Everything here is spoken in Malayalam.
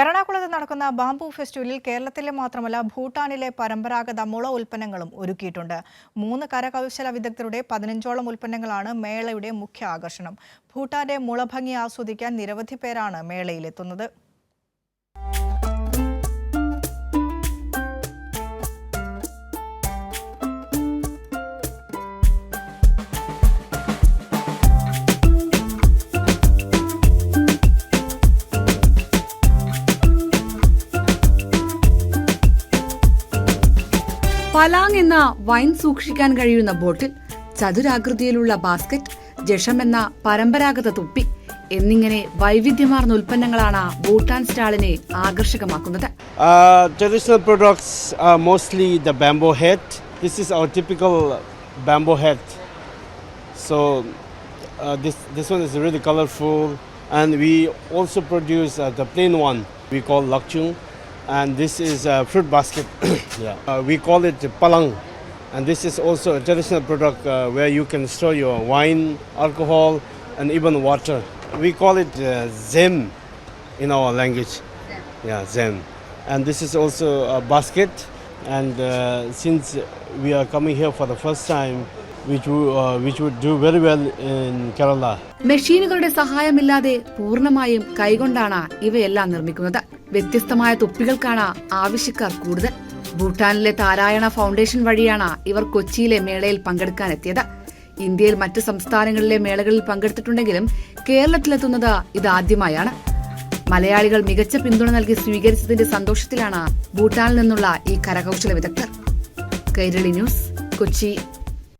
എറണാകുളത്ത് നടക്കുന്ന ബാംബു ഫെസ്റ്റിവലിൽ കേരളത്തിലെ മാത്രമല്ല ഭൂട്ടാനിലെ പരമ്പരാഗത മുള ഉൽപ്പന്നങ്ങളും ഒരുക്കിയിട്ടുണ്ട്. 3 കരകൗശല വിദഗ്ധരുടെ 15ഓളം ഉൽപ്പന്നങ്ങളാണ് മേളയുടെ മുഖ്യ ആകർഷണം. ഭൂട്ടാന്റെ മുളഭംഗി ആസ്വദിക്കാൻ നിരവധി പേരാണ് മേളയിലെത്തുന്നത്. പലാങ് എന്ന വൈൻ സൂക്ഷിക്കാൻ കഴിയുന്ന ബോട്ടിൽ, ചതുരാകൃതിയിലുള്ള ബാസ്ക്കറ്റ്, ജഷം എന്ന പരമ്പരാഗത തൊപ്പി എന്നിങ്ങനെ വൈവിധ്യമാർന്ന ഉൽപ്പന്നങ്ങളാണ് Bhutan സ്റ്റാളിനെ ആകർഷകമാക്കുന്നത്. Traditional products are mostly the bamboo hat. This is our typical bamboo hat. So this one is really colorful, and we also produce the plain one we call lakchung. And this is a fruit basket. We call it palang, and this is also a traditional product where you can store your wine, alcohol, and even water. We call it zem in our language. Zem. And this is also a basket, and since we are coming here for the first time, which would do very well in Kerala. മെഷീനുകളുടെ സഹായമില്ലാതെ പൂർണ്ണമായും കൈകൊണ്ടാണ് ഇവയെല്ലാം നിർമ്മിക്കുന്നത്. വ്യത്യസ്തമായ തൊപ്പികൾക്കാണ് ആവശ്യക്കാർ കൂടുതൽ. ഭൂട്ടാനിലെ താരായണ ഫൗണ്ടേഷൻ വഴിയാണ് ഇവർ കൊച്ചിയിലെ മേളയിൽ പങ്കെടുക്കാനെത്തിയത്. ഇന്ത്യയിൽ മറ്റ് സംസ്ഥാനങ്ങളിലെ മേളകളിൽ പങ്കെടുത്തിട്ടുണ്ടെങ്കിലും കേരളത്തിലെത്തുന്നത് ഇതാദ്യമായാണ്. മലയാളികൾ മികച്ച പിന്തുണ നൽകി സ്വീകരിച്ചതിന്റെ സന്തോഷത്തിലാണ് ഭൂട്ടാനിൽ നിന്നുള്ള ഈ കരകൗശല വിദഗ്ധർ. കൈരളി ന്യൂസ്, കൊച്ചി.